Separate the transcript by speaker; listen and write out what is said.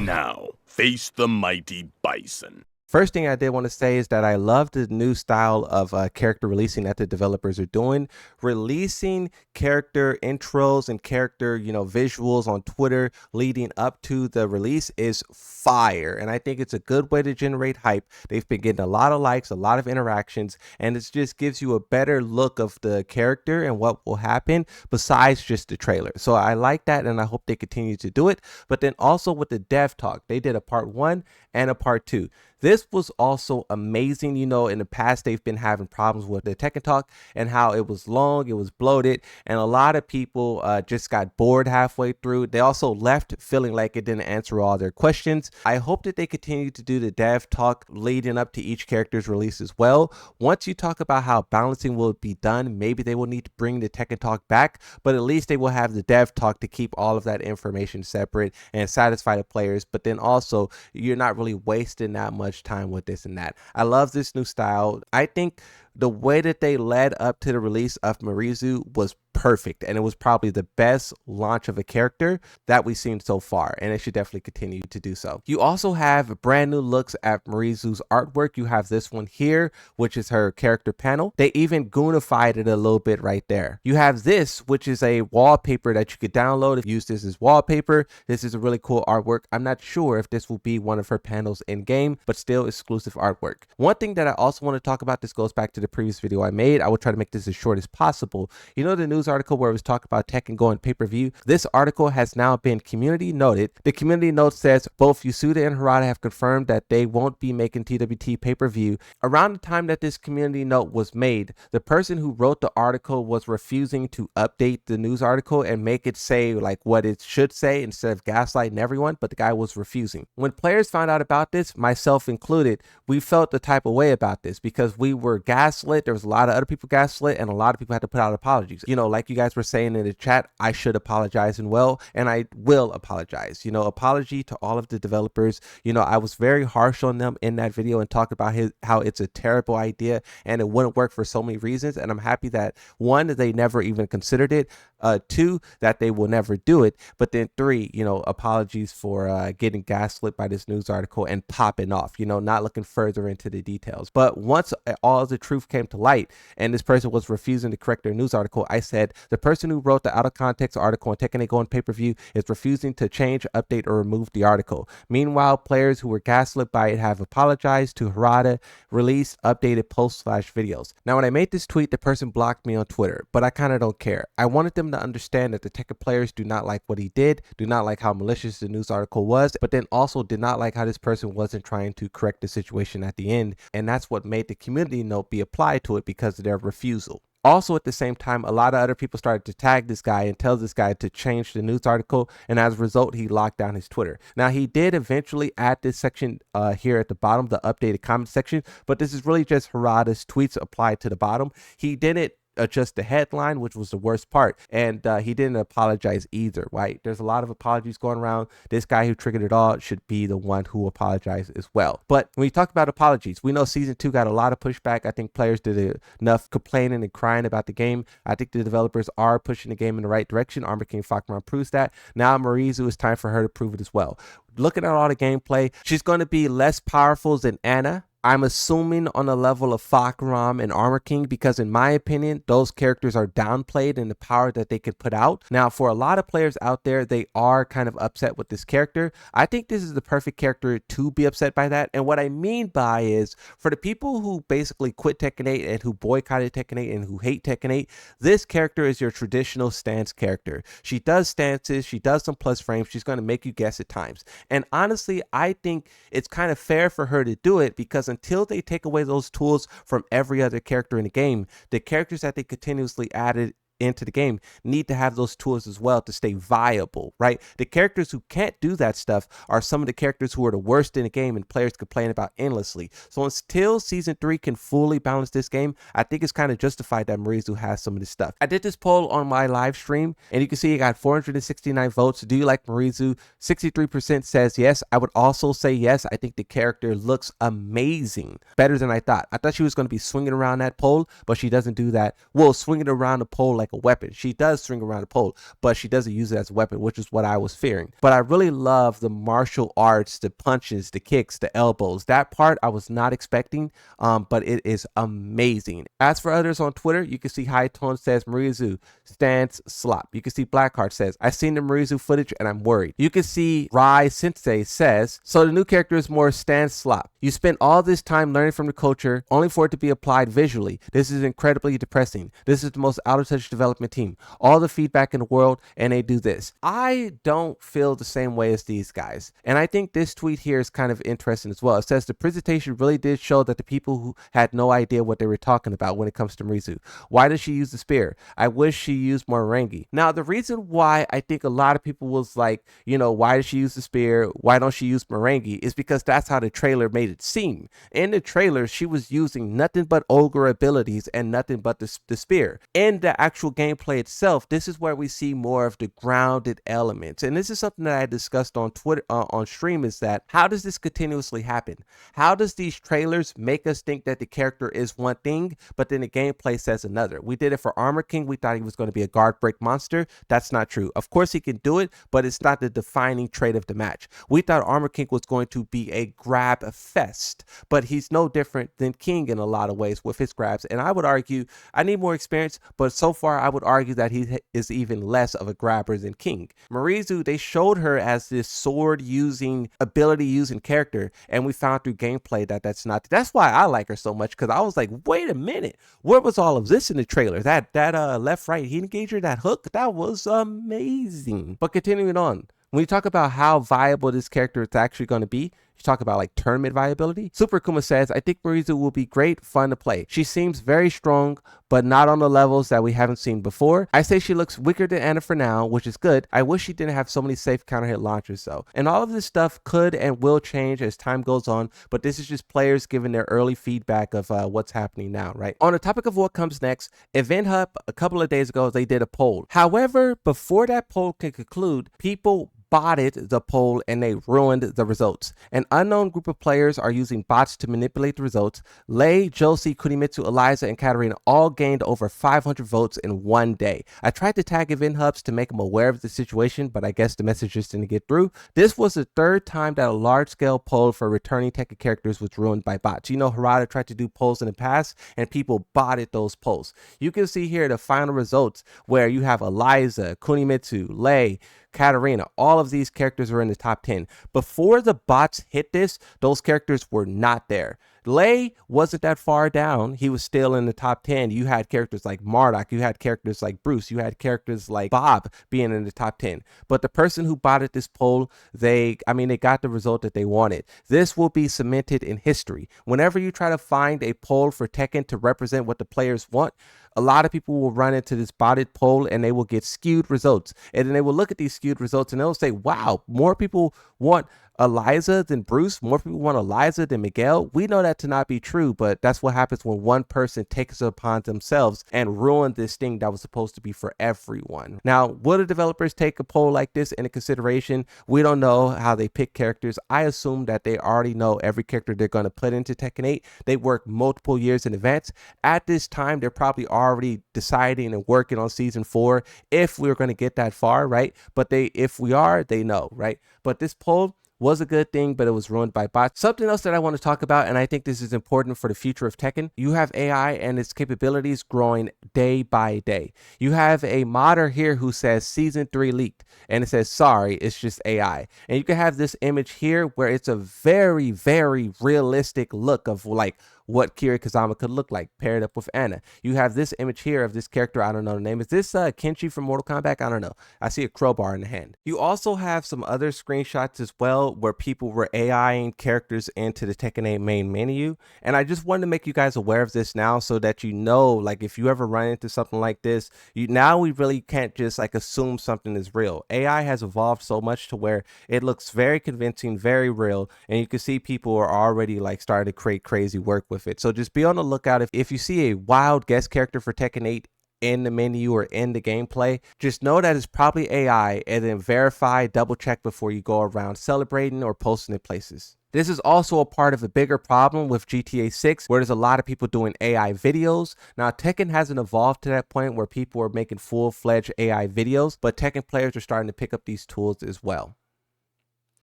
Speaker 1: Now, face the mighty bison.
Speaker 2: First thing I did want to say is that I love the new style of character releasing that the developers are doing. Releasing character intros and character, visuals on Twitter leading up to the release is fire. And I think it's a good way to generate hype. They've been getting a lot of likes, a lot of interactions, and it just gives you a better look of the character and what will happen besides just the trailer. So I like that, and I hope they continue to do it. But then also with the dev talk, they did a part 1 and a part 2. This was also amazing. In the past, they've been having problems with the Tekken talk and how it was long, it was bloated, and a lot of people just got bored halfway through. They also left feeling like it didn't answer all their questions. I hope that they continue to do the dev talk leading up to each character's release as well. Once you talk about how balancing will be done, maybe they will need to bring the Tekken talk back, but at least they will have the dev talk to keep all of that information separate and satisfy the players. But then also, you're not really wasting that much time with this and that. I love this new style. I think the way that they led up to the release of Mazu was perfect, and it was probably the best launch of a character that we've seen so far, and it should definitely continue to do so. You also have brand new looks at Mazu's artwork. You have this one here, which is her character panel. They even goonified it a little bit right there. You have this, which is a wallpaper that you could download and use this as wallpaper. This is a really cool artwork. I'm not sure if this will be one of her panels in game, but still exclusive artwork. One thing that I also want to talk about, this goes back to the previous video I made. I will try to make this as short as possible. The news article where it was talking about Tekken going pay-per-view. This article has now been community noted. The community note says both Yasuda and Harada have confirmed that they won't be making TWT pay-per-view. Around the time that this community note was made, the person who wrote the article was refusing to update the news article and make it say like what it should say instead of gaslighting everyone, but the guy was refusing. When players found out about this, myself included, we felt the type of way about this because we were gaslit. There was a lot of other people gaslit, and a lot of people had to put out apologies. Like you guys were saying in the chat, I should apologize, and I will apologize. Apology to all of the developers. I was very harsh on them in that video and talked about how it's a terrible idea and it wouldn't work for so many reasons. And I'm happy that 1, they never even considered it. 2, that they will never do it. But then 3, apologies for getting gaslit by this news article and popping off, not looking further into the details. But once all the truth came to light and this person was refusing to correct their news article, I said the person who wrote the out of context article on Tekken on pay-per-view is refusing to change, update, or remove the article. Meanwhile, players who were gaslit by it have apologized to Harada, released updated posts/videos. Now, when I made this tweet, the person blocked me on Twitter, but I kind of don't care. I wanted them to understand that the Tekken players do not like what he did, do not like how malicious the news article was, but then also did not like how this person wasn't trying to correct the situation at the end, and that's what made the community note be applied to it because of their refusal. Also, at the same time, a lot of other people started to tag this guy and tell this guy to change the news article, and as a result, he locked down his Twitter. Now, he did eventually add this section here at the bottom, the updated comment section, but this is really just Harada's tweets applied to the bottom. He didn't adjust the headline, which was the worst part, and he didn't apologize either, right? There's a lot of apologies going around. This guy who triggered it all should be the one who apologized as well. But when we talk about apologies, we know season 2 got a lot of pushback. I think players did enough complaining and crying about the game. I think the developers are pushing the game in the right direction. Armor King Faked proves that. Now Mazu, it's time for her to prove it as well. Looking at all the gameplay, she's going to be less powerful than Anna. I'm assuming on the level of Faked and Armor King, because in my opinion, those characters are downplayed in the power that they could put out. Now, for a lot of players out there, they are kind of upset with this character. I think this is the perfect character to be upset by that. And what I mean by is, for the people who basically quit Tekken 8 and who boycotted Tekken 8 and who hate Tekken 8, this character is your traditional stance character. She does stances, she does some plus frames, she's going to make you guess at times. And honestly, I think it's kind of fair for her to do it, because until they take away those tools from every other character in the game, the characters that they continuously added into the game need to have those tools as well to stay viable, right? The characters who can't do that stuff are some of the characters who are the worst in the game and players complain about endlessly. So until season 3 can fully balance this game, I think it's kind of justified that Mazu has some of this stuff. I did this poll on my live stream, and you can see it got 469 votes. Do you like Mazu? 63% says yes. I would also say yes. I think the character looks amazing, better than I thought. I thought she was going to be swinging around that pole, but she doesn't do that. Well, swinging around the pole like like a weapon. She does swing around a pole, but she doesn't use it as a weapon, which is what I was fearing. But I really love the martial arts, the punches, the kicks, the elbows. That part I was not expecting, but it is amazing. As for others on Twitter, you can see High Tone says Mazu stands slop. You can see Blackheart says, I seen the Mazu footage and I'm worried. You can see Rai Sensei says, so the new character is more stand slop. You spent all this time learning from the culture only for it to be applied visually. This is incredibly depressing. This is the most out of touch development team. All the feedback in the world and they do this. I don't feel the same way as these guys. And I think this tweet here is kind of interesting as well. It says the presentation really did show that the people who had no idea what they were talking about when it comes to Mazu. Why does she use the spear? I wish she used more Rangi. Now, the reason why I think a lot of people was like, you know, why does she use the spear? Why don't she use Marangi? Is because that's how the trailer made it seem. In the trailer, she was using nothing but ogre abilities and nothing but the spear. In the actual gameplay itself, this is where we see more of the grounded elements. And this is something that I discussed on Twitter, on stream, is that how does this continuously happen? How does these trailers make us think that the character is one thing, but then the gameplay says another? We did it for Armor King. We thought he was going to be a guard break monster. That's not true. Of course he can do it, but it's not the defining trait of the match. We thought Armor King was going to be a grab fest, but he's no different than King in a lot of ways with his grabs. And I would argue, I need more experience, but so far I would argue that he is even less of a grabber than King. Mazu, they showed her as this sword using, ability using character, and we found through gameplay that that's not. That's why I like her so much, because I was like, wait a minute, where was all of this in the trailer? That left right heat engager, that hook, that was amazing. But continuing on, when you talk about how viable this character is actually going to be, you talk about like tournament viability. Super Kuma says, I think Mazu will be great fun to play. She seems very strong, but not on the levels that we haven't seen before. I say she looks weaker than Anna for now, which is good. I wish she didn't have so many safe counter hit launchers though. And all of this stuff could and will change as time goes on, but this is just players giving their early feedback of what's happening now, right? On the topic of what comes next, Event Hub a couple of days ago, they did a poll. However, before that poll can conclude, people botted the poll and they ruined the results. An unknown group of players are using bots to manipulate the results. Lei, Josie, Kunimitsu, Eliza, and Katarina all gained over 500 votes in one day. I tried to tag event hubs to make them aware of the situation, but I guess the message just didn't get through. This was the third time that a large-scale poll for returning Tekken characters was ruined by bots. You know, Harada tried to do polls in the past, and people botted those polls. You can see here the final results where you have Eliza, Kunimitsu, Lei, Katarina, all of these characters are in the top 10. Before the bots hit this, those characters were not there. Lei wasn't that far down. He was still in the top 10. You had characters like Marduk. You had characters like Bruce. You had characters like Bob being in the top 10. But the person who botted this poll, they got the result that they wanted. This will be cemented in history. Whenever you try to find a poll for Tekken to represent what the players want, a lot of people will run into this botted poll and they will get skewed results. And then they will look at these skewed results and they'll say, wow, more people want Eliza than Bruce, more people want Eliza than Miguel. We know that to not be true, but that's what happens when one person takes it upon themselves and ruin this thing that was supposed to be for everyone. Now, will the developers take a poll like this into consideration? We don't know how they pick characters. I assume that they already know every character they're going to put into Tekken 8. They work multiple years in advance. At this time, they're probably already deciding and working on season 4 if we're going to get that far, right? But if we are, they know, right? But this poll was a good thing, but it was ruined by bots. Something else that I want to talk about, and I think this is important for the future of Tekken, you have AI and its capabilities growing day by day. You have a modder here who says season 3 leaked, and it says, sorry, it's just AI. And you can have this image here where it's a very, very realistic look of like what Kira Kazama could look like paired up with Anna. You have this image here of this character. I don't know the name. Is this Kenshi from Mortal Kombat? I don't know. I see a crowbar in the hand. You also have some other screenshots as well where people were AIing characters into the Tekken 8 main menu. And I just wanted to make you guys aware of this now so that you know, like if you ever run into something like this, now we really can't just like assume something is real. AI has evolved so much to where it looks very convincing, very real. And you can see people are already like starting to create crazy work with it. So just be on the lookout if you see a wild guest character for Tekken 8 in the menu or in the gameplay, just know that it's probably AI, and then verify, double check before you go around celebrating or posting it places. This is also a part of the bigger problem with GTA 6, where there's a lot of people doing AI videos. Now, Tekken hasn't evolved to that point where people are making full-fledged AI videos, but Tekken players are starting to pick up these tools as well.